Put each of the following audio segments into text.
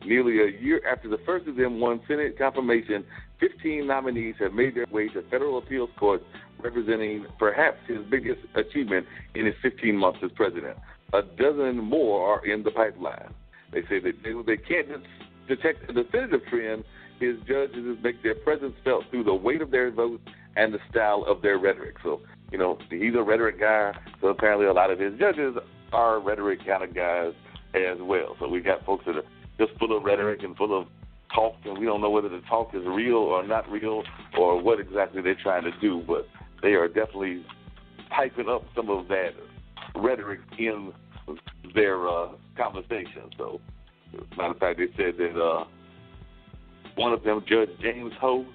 Nearly a year after the first of them won Senate confirmation, 15 nominees have made their way to federal appeals court, representing perhaps his biggest achievement in his 15 months as president. A dozen more are in the pipeline. They say that they can't detect a definitive trend. His judges make their presence felt through the weight of their votes and the style of their rhetoric. So, he's a rhetoric guy, so apparently a lot of his judges are rhetoric kind of guys as well. So we got folks that are just full of rhetoric and full of talk, and we don't know whether the talk is real or not real or what exactly they're trying to do, but they are definitely piping up some of that rhetoric in their conversation. So, as a matter of fact, they said that one of them, Judge James Ho,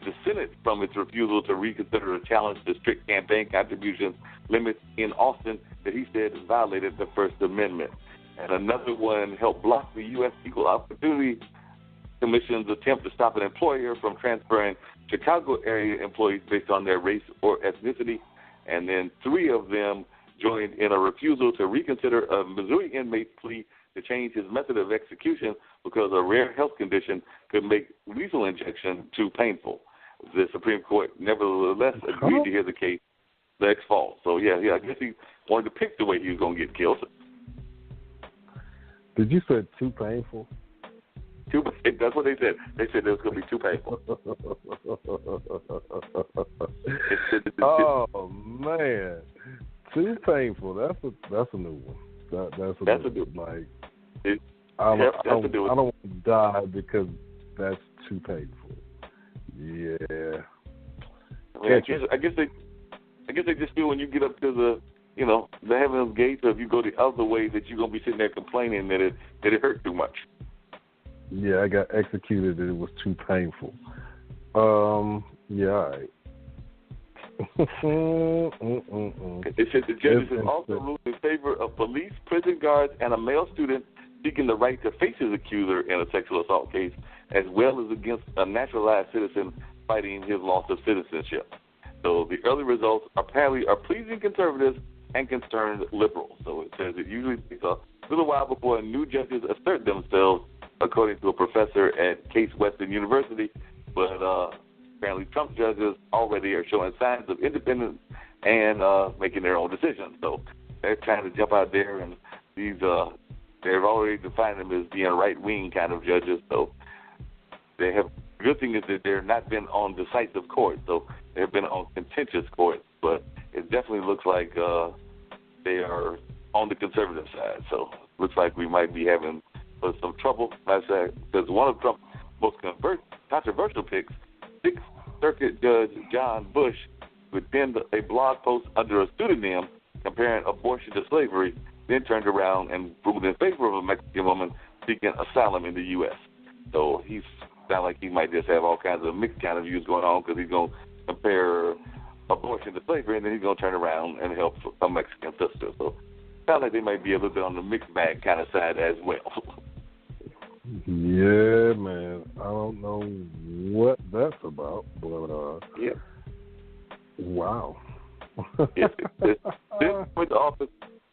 dissented from its refusal to reconsider a challenge to strict campaign contributions limits in Austin that he said violated the First Amendment. And another one helped block the U.S. Equal Opportunity Commission's attempt to stop an employer from transferring Chicago area employees based on their race or ethnicity. And then 3 of them joined in a refusal to reconsider a Missouri inmate's plea to change his method of execution because a rare health condition could make lethal injection too painful. The Supreme Court nevertheless agreed to hear the case next fall. So, yeah, I guess he wanted to pick the way he was going to get killed. Did you say too painful? That's what they said. They said it was going to be too painful. Oh, man. Too painful. That's a new one. That's a new one. Like, I don't want to die because that's too painful. Yeah. I guess they just feel when you get up to the heaven's gates, or if you go the other way, that you're gonna be sitting there complaining that it hurt too much. Yeah, I got executed and it was too painful. Yeah, all right. It says the judges have also ruled in favor of police, prison guards, and a male student seeking the right to face his accuser in a sexual assault case, as well as against a naturalized citizen fighting his loss of citizenship. So the early results apparently are pleasing conservatives and concerned liberals. So it says it usually takes a little while before new judges assert themselves, according to a professor at Case Western University. But apparently Trump judges already are showing signs of independence and making their own decisions. So they're trying to jump out there, and these they've already defined them as being right-wing kind of judges. So they have. The good thing is that they've not been on decisive court, so they've been on contentious court. But it definitely looks like they are on the conservative side. So it looks like we might be having some trouble. Because one of Trump's most controversial picks, Sixth Circuit Judge John Bush, who penned a blog post under a pseudonym comparing abortion to slavery, then turned around and ruled in favor of a Mexican woman seeking asylum in the U.S. So he's sound like he might just have all kinds of mixed kind of views going on, because he's going to compare abortion to slavery, and then he's going to turn around and help a Mexican sister. So it sounds like they might be a little bit on the mixed bag kind of side as well. Yeah, man. I don't know what that's about, but yeah. Wow. Since with the office,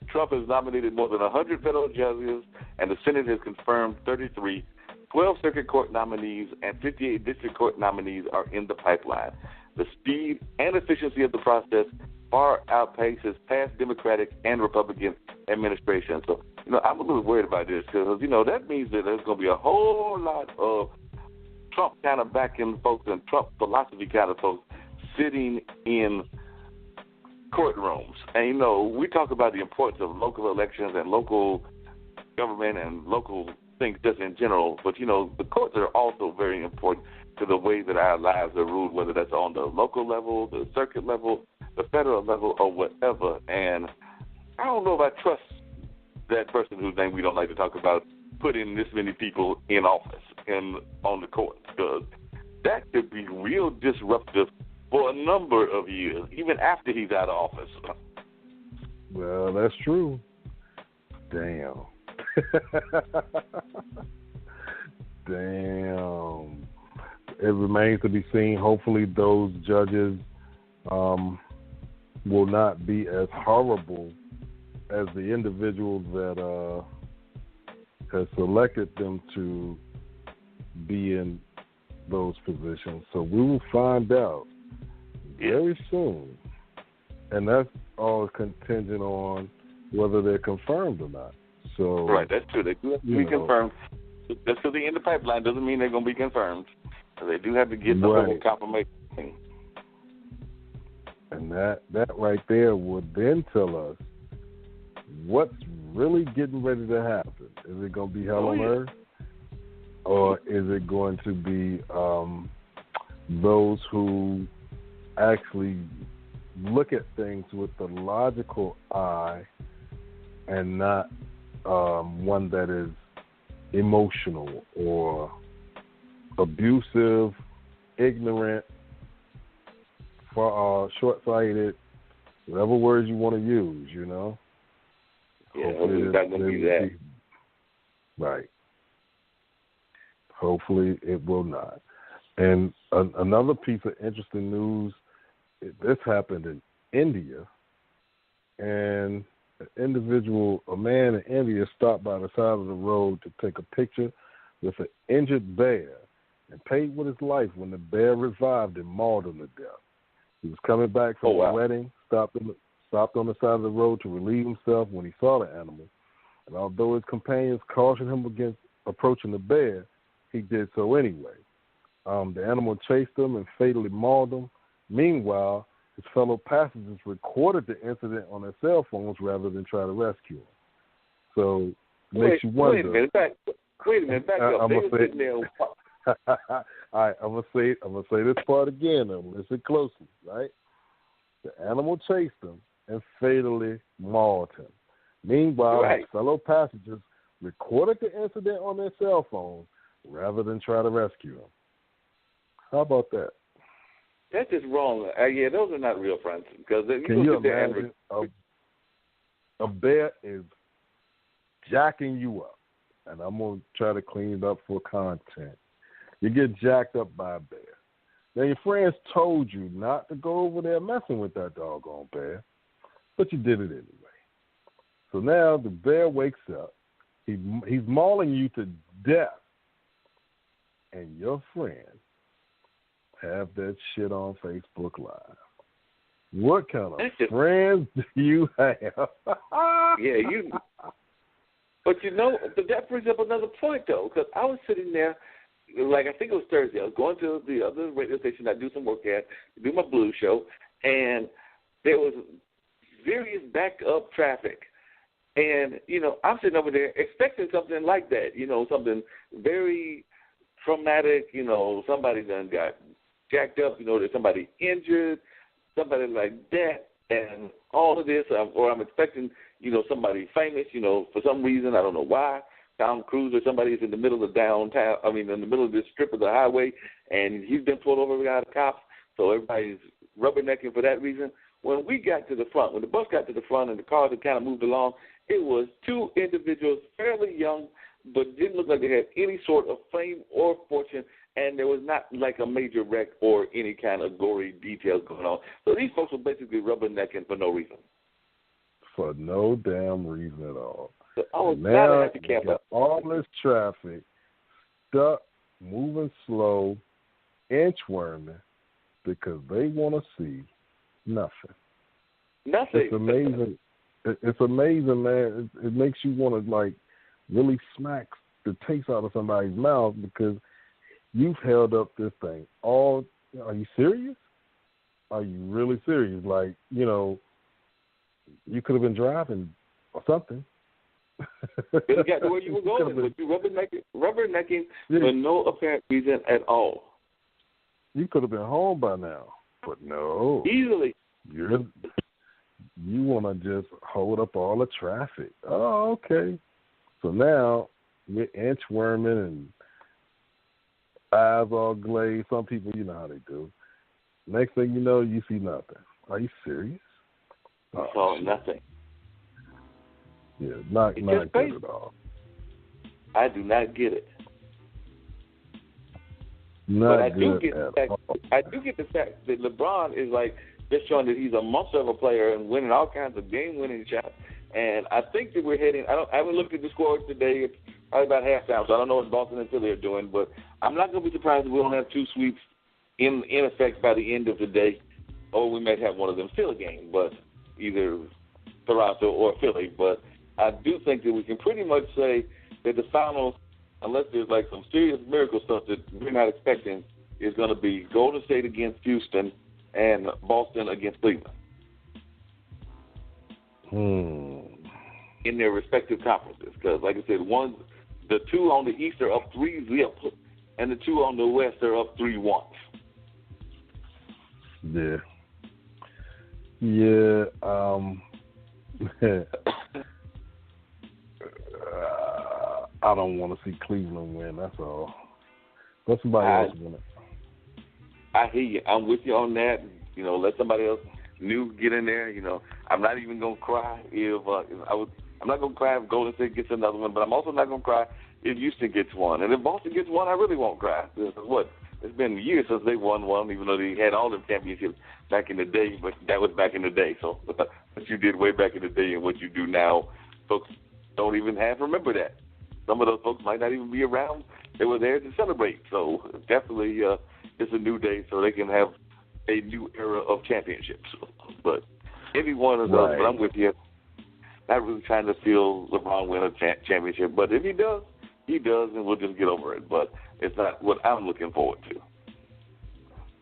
Trump has nominated more than 100 federal judges, and the Senate has confirmed 33. 12 circuit court nominees and 58 district court nominees are in the pipeline. The speed and efficiency of the process far outpaces past Democratic and Republican administrations. So, I'm a little worried about this because, that means that there's going to be a whole lot of Trump kind of backing folks and Trump philosophy kind of folks sitting in courtrooms. And, we talk about the importance of local elections and local government and local things just in general, but the courts are also very important to the way that our lives are ruled, whether that's on the local level, the circuit level, the federal level, or whatever. And I don't know if I trust that person whose name we don't like to talk about putting this many people in office and on the court, because that could be real disruptive for a number of years, even after he's out of office. Well, that's true. Damn. Damn. It remains to be seen. Hopefully those judges will not be as horrible as the individuals that has selected them to be in those positions. So we will find out very soon. And that's all contingent on whether they're confirmed or not. So right, that's true. They do have to be confirmed. Just because they're in the pipeline doesn't mean they're going to be confirmed. So they do have to get the whole confirmation. And that right there would then tell us what's really getting ready to happen. Is it going to be hell on earth? Or is it going to be those who actually look at things with the logical eye and not one that is emotional or abusive, ignorant, short-sighted, whatever words you want to use, you know? Yeah, hopefully it's not going to be that. Right. Hopefully it will not. And another piece of interesting news, this happened in India, and a man in India stopped by the side of the road to take a picture with an injured bear and paid with his life when the bear revived and mauled him to death. He was coming back from a wedding, stopped on the side of the road to relieve himself when he saw the animal. And although his companions cautioned him against approaching the bear, he did so anyway. The animal chased him and fatally mauled him. Meanwhile, his fellow passengers recorded the incident on their cell phones rather than try to rescue him. So it makes you wonder. Wait a minute. Back up. I'm gonna say, all right, I'm gonna say this part again. Listen closely, right? The animal chased him and fatally mauled him. Meanwhile, his fellow passengers recorded the incident on their cell phones rather than try to rescue him. How about that? That's just wrong. Yeah, those are not real friends. Because can you imagine a bear is jacking you up, and I'm going to try to clean it up for content. You get jacked up by a bear. Now, your friends told you not to go over there messing with that doggone bear, but you did it anyway. So now the bear wakes up. He's mauling you to death, and your friends have that shit on Facebook Live. What kind of friends do you have? But that brings up another point, though, because I was sitting there, like I think it was Thursday. I was going to the other radio station I do some work at, do my blues show, and there was various back-up traffic. And, I'm sitting over there expecting something like that, something very traumatic, somebody done got jacked up, there's somebody injured, somebody like that, and all of this, or I'm expecting, somebody famous, for some reason, I don't know why, Tom Cruise or somebody is in the middle of in the middle of this strip of the highway, and he's been pulled over by the cops, so everybody's rubbernecking for that reason. When we got to the front, when the bus got to the front and the cars had kind of moved along, it was two individuals, fairly young, but didn't look like they had any sort of fame or fortune, and there was not like a major wreck or any kind of gory details going on. So these folks were basically rubbernecking for no reason. For no damn reason at all. So now you got all this traffic stuck, moving slow, inchworming, because they want to see nothing. It's amazing. It's amazing, man. It makes you want to, really smack the taste out of somebody's mouth because you've held up this thing all. Are you serious? Are you really serious? You could have been driving or something. You got to where you were going, but you rubbernecking for no apparent reason at all. You could have been home by now, but no. Easily. You want to just hold up all the traffic. Oh, okay. So now you're inchworming and eyes all glazed. Some people, you know how they do. Next thing you know, you see nothing. Are you serious? I saw nothing. Yeah, not good at all. I do not get it. But I do get the fact that LeBron is just showing that he's a monster of a player and winning all kinds of game-winning shots. And I think that we're heading. I haven't looked at the scores today probably about halftime. So I don't know what Boston and Philly are doing, but I'm not going to be surprised if we don't have two sweeps in effect by the end of the day, or we might have one of them still a game, but either Toronto or Philly. But I do think that we can pretty much say that the finals, unless there's like some serious miracle stuff that we're not expecting, is going to be Golden State against Houston and Boston against Cleveland. In their respective conferences. Because, like I said, the two on the East are up 3-0, and the two on the West are up 3-1. Yeah. Yeah. I don't want to see Cleveland win, that's all. Let somebody else win it. I hear you. I'm with you on that. You know, let somebody else new get in there. You know, I'm not even going to cry I'm not going to cry if Golden State gets another one, but I'm also not going to cry if Houston gets one. And if Boston gets one, I really won't cry. It's been years since they won one, even though they had all the championships back in the day, but that was back in the day. So what you did way back in the day and what you do now, folks don't even remember that. Some of those folks might not even be around. They were there to celebrate. So definitely it's a new day so they can have a new era of championships. But any one of those, but I'm with you. Not really trying to feel LeBron win a championship, but if he does, and we'll just get over it. But it's not what I'm looking forward to.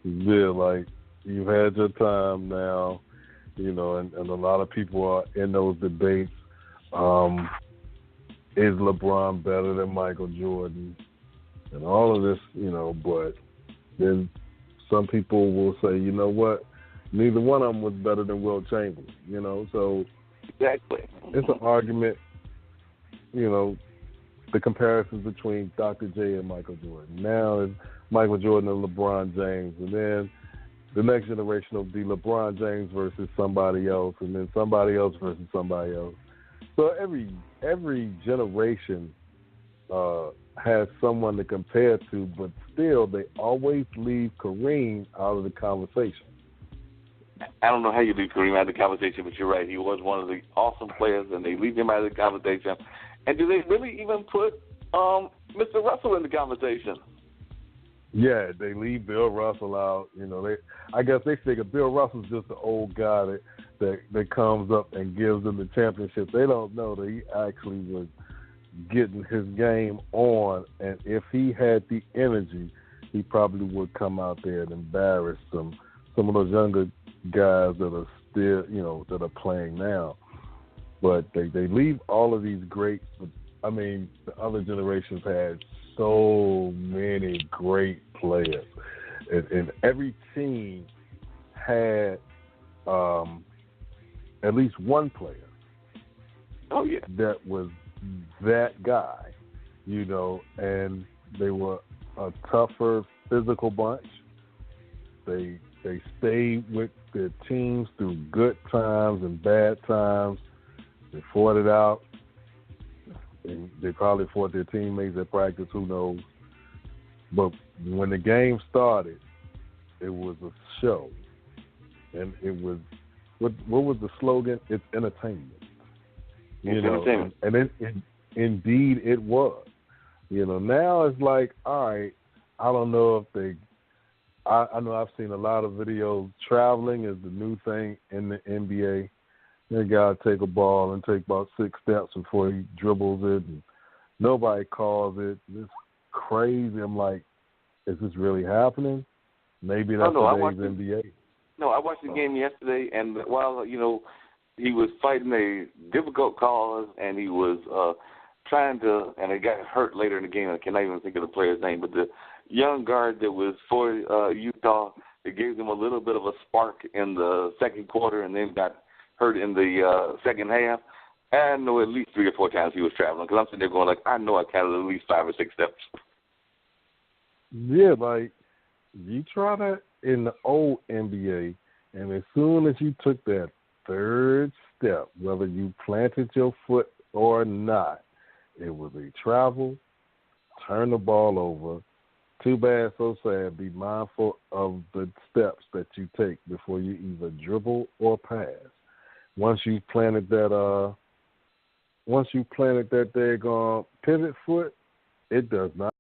Yeah, like you've had your time now, you know, and a lot of people are in those debates. Is LeBron better than Michael Jordan? And all of this, you know, but then some people will say, you know what, neither one of them was better than Will Chamberlain, you know, so exactly. It's an argument, you know, the comparisons between Dr. J and Michael Jordan. Now it's Michael Jordan and LeBron James, and then the next generation will be LeBron James versus somebody else, and then somebody else versus somebody else. So every generation has someone to compare to, but still they always leave Kareem out of the conversation. I don't know how you leave Kareem out of the conversation, but you're right. He was one of the awesome players, and they leave him out of the conversation. And do they really even put Mr. Russell in the conversation? Yeah, they leave Bill Russell out. You know, I guess they figure Bill Russell's just the old guy that comes up and gives them the championship. They don't know that he actually was getting his game on, and if he had the energy, he probably would come out there and embarrass some of those younger guys that are still, you know, that are playing now. But they leave all of these great. I mean, the other generations had so many great players, and every team had at least one player. Oh yeah, that was that guy, you know, and they were a tougher physical bunch. They stayed with their teams through good times and bad times. They fought it out. They probably fought their teammates at practice, who knows. But when the game started, it was a show. And it was, what was the slogan? It's entertainment. You know, entertainment. And indeed it was. You know, now it's like, all right, I don't know if I know I've seen a lot of videos. Traveling is the new thing in the NBA. They got to take a ball and take about 6 steps before he dribbles it, and nobody calls it. It's crazy. I'm like, is this really happening? Maybe that's today's NBA. No, I watched the game yesterday, and while, you know, he was fighting a difficult cause, and he was trying to, and he got hurt later in the game. I cannot even think of the player's name, but the young guard that was for Utah, it gave them a little bit of a spark in the second quarter, and then got hurt in the second half. I know at least 3 or 4 times he was traveling, because I'm sitting there going like, I know I counted at least 5 or 6 steps. Yeah, like you try that in the old NBA, and as soon as you took that third step, whether you planted your foot or not, it was a travel, turn the ball over. Too bad, so sad. Be mindful of the steps that you take before you either dribble or pass. Once you planted that once you planted that daggone pivot foot, it does not